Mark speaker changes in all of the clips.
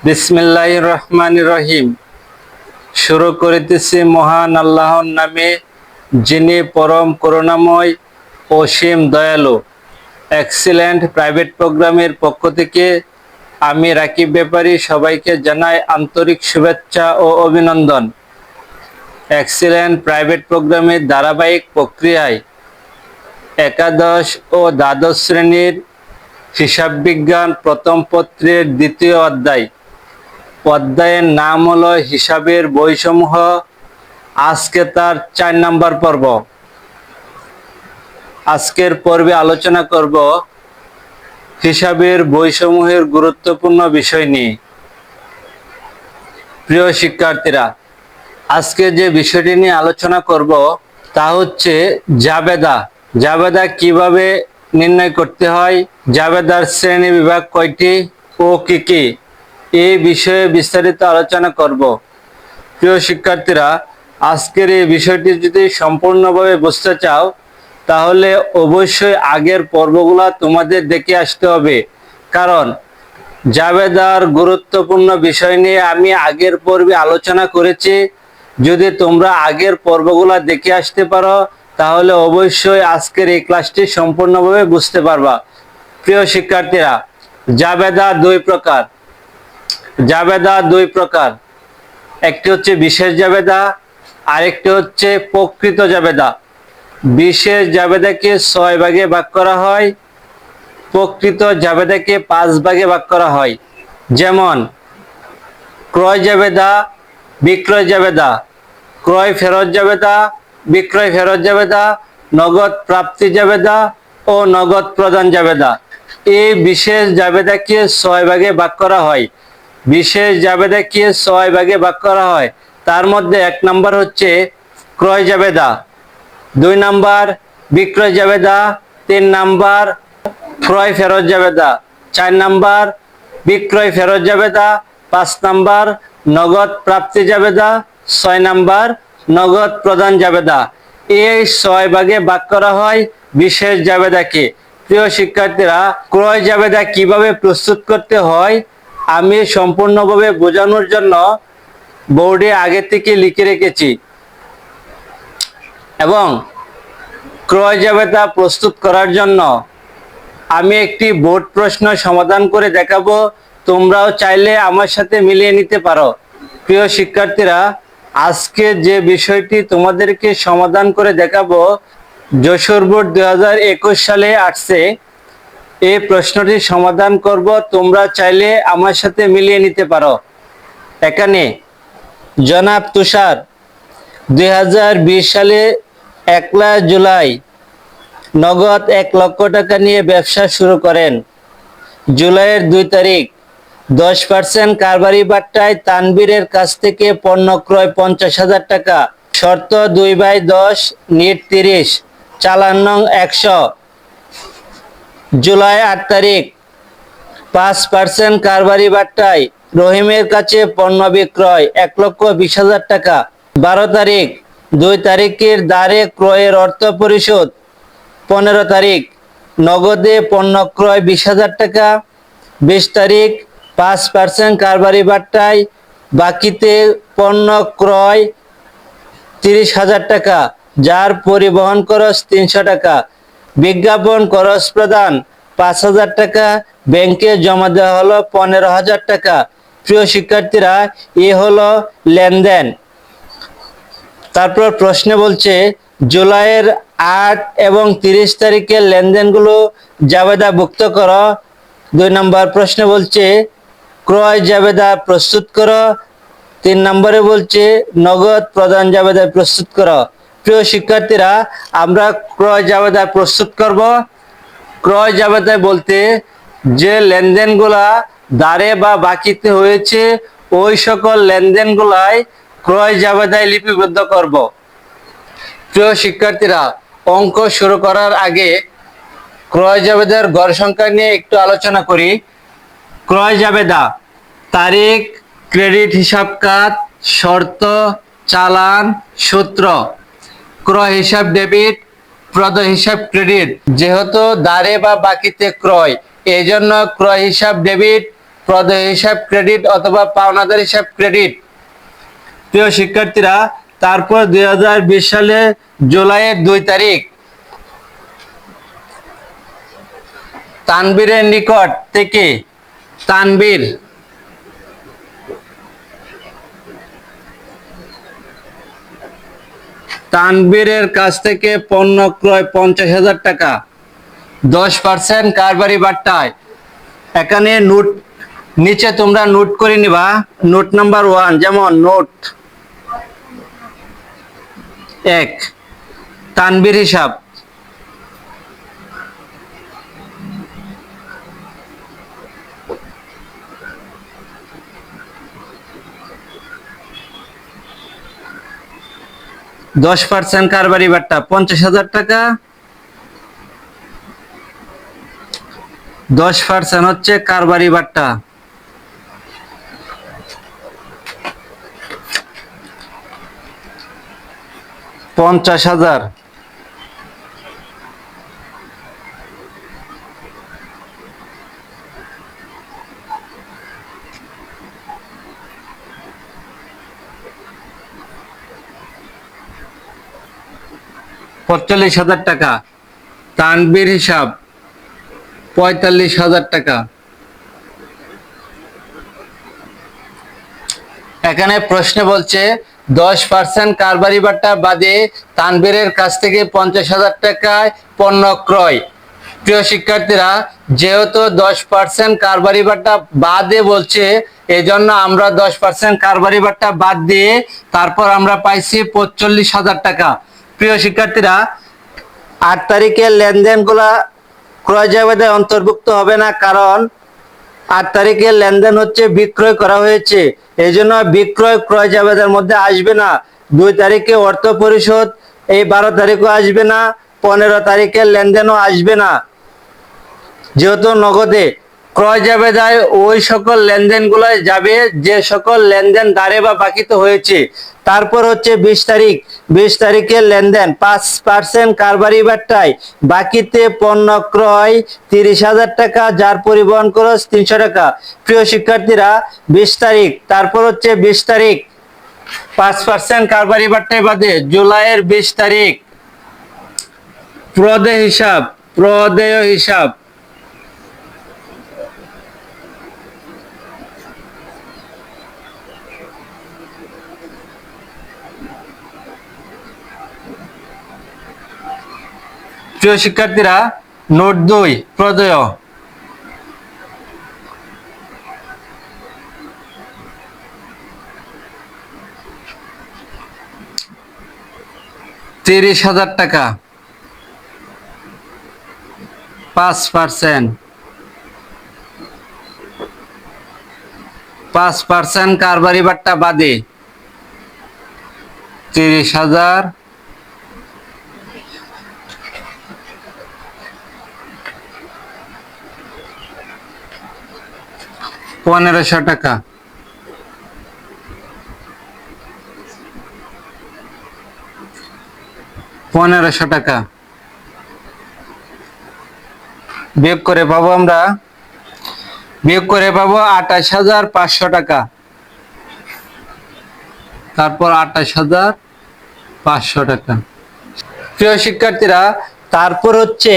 Speaker 1: বিসমিল্লাহির রহমানির রহিম। শুরু করিতেছি মহান আল্লাহর নামে, যিনি পরম করুণাময়, অসীম দয়ালু। এক্সিলেন্ট প্রাইভেট প্রোগ্রামের পক্ষ থেকে আমি রাকিব ব্যাপারী সবাইকে জানাই আন্তরিক শুভেচ্ছা ও অভিনন্দন। এক্সিলেন্ট প্রাইভেট প্রোগ্রামের ধারাবাহিক প্রক্রিয়ায় একাদশ ও দ্বাদশ শ্রেণীর হিসাব বিজ্ঞান প্রথম পত্রের দ্বিতীয় অধ্যায়ের নাম হলো হিসাবের বইসমূহ। আজকে তার 4 নম্বর পর্ব। আজকের পর্বে আলোচনা করব হিসাবের বইসমূহের গুরুত্বপূর্ণ বিষয় নিয়ে। প্রিয় শিক্ষার্থীরা, আজকে যে বিষয়টি নিয়ে আলোচনা করব তা হচ্ছে জাবেদা। জাবেদা কিভাবে নির্ণয় করতে হয়, জাবেদার শ্রেণী বিভাগ কয়টি ও কি কি, এই বিষয়ে বিস্তারিত আলোচনা করব। প্রিয় শিক্ষার্থীরা, আজকের এই বিষয়টি যদি সম্পূর্ণভাবে বুঝতে চাও তাহলে অবশ্যই আগের পর্বগুলো তোমাদের দেখে আসতে হবে, কারণ জাবেদার গুরুত্বপূর্ণ বিষয় নিয়ে আমি আগের পর্বে আলোচনা করেছি। যদি তোমরা আগের পর্বগুলো দেখে আসতে পারো তাহলে অবশ্যই আজকের এই ক্লাসটি সম্পূর্ণভাবে বুঝতে পারবা। প্রিয় শিক্ষার্থীরা, জাবেদা দুই প্রকার। একটি হচ্ছে বিশেষ জাবেদা, আরেকটি হচ্ছে প্রকৃত জাবেদা। বিশেষ জাবেদাকে 6 ভাগে ভাগ করা হয়, প্রকৃত জাবেদাকে 5 ভাগে ভাগ করা হয়। যেমন ক্রয় জাবেদা, বিক্রয় জাবেদা, ক্রয় ফেরত জাবেদা, বিক্রয় ফেরত জাবেদা, নগদ প্রাপ্তি জাবেদা ও নগদ প্রদান জাবেদা। এই বিশেষ জাবেদাকে 6 ভাগে ভাগ করা হয়। বিশেষ জাবেদাকে 6 ভাগে ভাগ করা হয়। তার মধ্যে 1 নম্বর হচ্ছে ক্রয় জাবেদা, 2 নম্বর বিক্রয় জাবেদা, 3 নম্বর ক্রয় ফেরত জাবেদা, 4 নম্বর বিক্রয় ফেরত জাবেদা, 5 নম্বর নগদ প্রাপ্তি জাবেদা, 6 নম্বর নগদ প্রদান জাবেদা। এই 6 ভাগে ভাগ করা হয় বিশেষ জাবেদাকে। প্রিয় শিক্ষার্থীরা, ক্রয় জাবেদা কিভাবে প্রস্তুত করতে হয় আমি সম্পূর্ণভাবে বোঝানোর জন্য বোর্ডে আগে থেকে লিখে রেখেছি, এবং ক্রয় জাবেদা প্রস্তুত করার জন্য আমি একটি বোর্ড প্রশ্ন সমাধান করে দেখাবো। তোমরাও চাইলে আমার সাথে মিলিয়ে নিতে পারো। প্রিয় শিক্ষার্থীরা, আজকে যে বিষয়টি তোমাদেরকে সমাধান করে দেখাবো, যশোর বোর্ড 2021 সালে আসছে। এই প্রশ্নটি সমাধান করব, তোমরা চাইলে আমার সাথে মিলিয়ে নিতে পারো। এখানে জনাব তুষার 2020 সালে 1 জুলাই নগদ 1 লক্ষ টাকা নিয়ে ব্যবসা শুরু করেন। জুলাইয়ের 2 তারিখ 10% কারবারি বাট্টায় তানবীরের কাছ থেকে পণ্য ক্রয় 50,000 টাকা, শর্ত 2/10, নিট 30, চালান নং 100। জুলাই 8 তারিখ 5% কারবারি বাট্টায় রহিমের কাছে পণ্য বিক্রয় 1,20,000 টাকা। 12 তারিখ 2 তারিখের দ্বারে ক্রয়ের অর্থ পরিশোধ। 15 তারিখ নগদে পণ্য ক্রয় 20,000 টাকা। 20 তারিখ 5% কারবারি বাট্টায় বাকিতে পণ্য ক্রয় 30,000 টাকা, যার পরিবহন খরচ 300 টাকা। বিজ্ঞাপন খরচ প্রদান 5,000 টাকা, ব্যাংকে জমা দেওয়া হলো 15,000 টাকা। প্রিয় শিক্ষার্থীরা, এ হলো লেনদেন। তারপর প্রশ্নে বলছে জুলাইয়ের 8 এবং 30 তারিখের লেনদেনগুলো জাবেদাভুক্ত করো। 2 নম্বর প্রশ্নে বলছে ক্রয় জাবেদা প্রস্তুত করো। 3 নম্বরে বলছে নগদ প্রদান জাবেদা প্রস্তুত করো। প্রিয় শিক্ষার্থীরা, আমরা ক্রয় জাবেদা প্রস্তুত করব। ক্রয় জাবেদা বলতে যে লেনদেনগুলা দাঁড়ে বা বাকিতে হয়েছে ওই সকল লেনদেনগুলাই ক্রয় জাবেদায় লিপিবদ্ধ করব। প্রিয় শিক্ষার্থীরা, অঙ্ক শুরু করার আগে ক্রয় জাবেদার গড় সংখ্যা নিয়ে একটু আলোচনা করি। ক্রয় জাবেদা: তারিখ, ক্রেডিট হিসাব খাত, শর্ত, চালান, সূত্র। ক্রয় হিসাব ডেবিট, প্রদ হিসাব ক্রেডিট। যেহেতু দাঁড়ে বা বাকিতে ক্রয়, এই জন্য ক্রয় হিসাব ডেবিট, প্রদেয় হিসাব ক্রেডিট অথবা পাওনাদার হিসাব ক্রেডিট। প্রিয় শিক্ষার্থীরা, তারপর 2020 সালে জুলাইয়ের 2 তারিখ তানবীরের নিকট থেকে তানবীরের কাছ থেকে পণ্য ক্রয় 50,000 টাকা, 10% কারবারি বাট্টায়। এখানে নোট নিচে তোমরা নোট করে নিবা। নোট নাম্বার 1, যেমন নোট 1 তানবীর হিসাব। দশ পার্সেন্ট কারবারি বাট্টা 50,000 টাকা, 10% হচ্ছে কারবারি বাট্টা। $50,000। $45,000 টাকা। তানবীর হিসাব 45,000 টাকা। এখানে প্রশ্নে বলছে 10% কারবারি বাট্টা বাদে তানবীরের কাছ থেকে 50,000 টাকায় পণ্য ক্রয়। প্রিয় শিক্ষার্থীরা, যেহেতু 10% কারবারি বাট্টা বাদে বলছে, এই জন্য আমরা 10% কারবারি বাট্টা বাদ দিয়ে তারপর আমরা পাইছি 45,000 টাকা। প্রিয় শিক্ষার্থীরা, 8 তারিখের লেনদেনগুলা ক্রয় জাবেদায় অন্তর্ভুক্ত হবে না, কারণ 8 তারিখের লেনদেন হচ্ছে বিক্রয় করা হয়েছে, এই জন্য বিক্রয় ক্রয় জাবেদার মধ্যে আসবে না। 2 তারিখে অর্থ পরিশোধ, এই 12 তারিখও আসবে না, 15 তারিখের লেনদেনও আসবে না। যেহেতু নগদে ক্রয় জাবেদায় ওই সকল লেনদেনগুলো যাবে যে সকল লেনদেন দাঁড়ে বা বাকিতে হয়েছে। তারপর হচ্ছে 20 তারিখ, 20 তারিখের লেনদেন 5% কারবারি বাট্টায় বাকিতে পণ্য ক্রয় 30,000 টাকা, যার পরিবহন খরচ 300 টাকা। প্রিয় শিক্ষার্থীরা, 20 তারিখ, তারপর হচ্ছে 20 তারিখ 5% কারবারি বাট্টায় বাদে জুলাইয়ের 20 তারিখ প্রদেয় হিসাব। প্রিয় শিক্ষার্থীরা, নোট 2 প্রদেয়। $30,000 টাকা, 5% কারবারি বাট্টা বাদে 30,000। $1,500 টাকা। বিয়োগ করে পাবো 28,500 টাকা। তারপর 28,500 টাকা। প্রিয় শিক্ষার্থীরা, তারপর হচ্ছে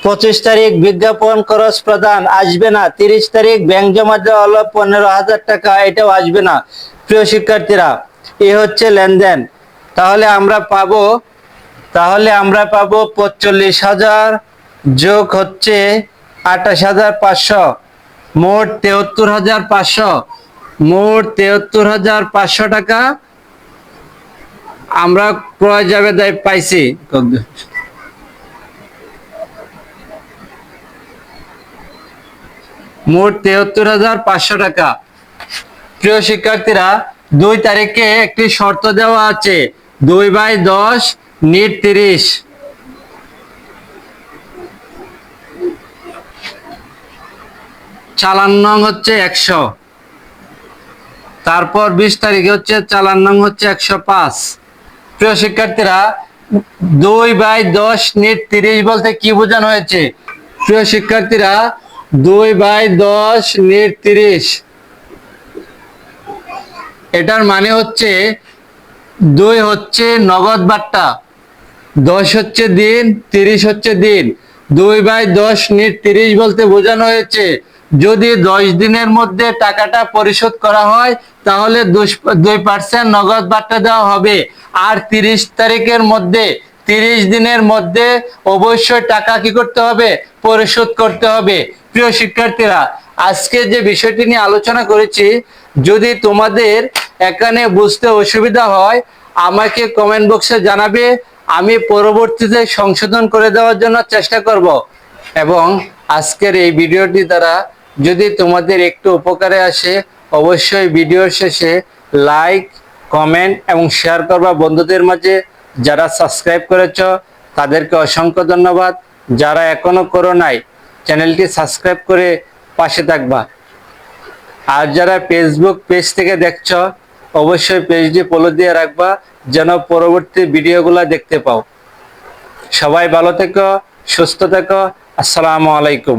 Speaker 1: 25 তারিখ বিজ্ঞাপন খরচ প্রদান আসবে না। 30 তারিখ ব্যাংক জমা দেওয়া হলো 15,000 টাকা, এটাও আসবে না। প্রিয় শিক্ষার্থীরা, এ হচ্ছে লেনদেন। তাহলে আমরা পাবো 45,000 যোগ হচ্ছে 28,500, মোট 73,500 টাকা আমরা ক্রয় জাবেদায় পাইছি। মোট 73,500 টাকা। প্রিয় শিক্ষার্থীরা, 2 তারিখে একটি শর্ত দেওয়া আছে, 2/10 নিট 30। চালান নং হচ্ছে 100। তারপর 20 তারিখে হচ্ছে চালান নং হচ্ছে 105। প্রিয় শিক্ষার্থীরা, 2/10 নিট 30 বলতে কি বোঝানো হয়েছে? প্রিয় শিক্ষার্থীরা,
Speaker 2: 2/10 × 30। এটার মানে হচ্ছে 2 হচ্ছে নগদ বাট্টা, 10 হচ্ছে দিন, 30 হচ্ছে দিন। 2/10 × 30 বলতে বোঝানো হয়েছে যদি 10 দিনের মধ্যে টাকাটা পরিশোধ করা হয় তাহলে 2% নগদ বাট্টা দেওয়া হবে। আর 30 তারিখের মধ্যে, 30 দিনের মধ্যে অবশ্যই টাকা কি করতে হবে? পরিশোধ করতে হবে। প্রিয় শিক্ষার্থীরা, আজকে যে বিষয়টি নিয়ে আলোচনা করেছি, যদি তোমাদের এখানে বুঝতে অসুবিধা হয় আমাকে কমেন্ট বক্সে জানাবে, আমি পরবর্তীতে সংশোধন করে দেওয়ার জন্য চেষ্টা করব। এবং আজকের এই ভিডিওটি দ্বারা যদি তোমাদের একটু উপকারে আসে অবশ্যই ভিডিওর শেষে লাইক, কমেন্ট এবং শেয়ার করবা বন্ধুদের মাঝে। যারা সাবস্ক্রাইব করেছ তাদেরকে অসংখ্য ধন্যবাদ। যারা এখনো করো নাই চ্যানেলটি সাবস্ক্রাইব করে পাশে থাকবা। আর যারা ফেসবুক পেজ থেকে দেখছো অবশ্যই পেজটি ফলো দিয়ে রাখবা যেন পরবর্তী ভিডিওগুলো দেখতে পাও। সবাই ভালো থেকো, সুস্থ থেকো। আসসালামু আলাইকুম।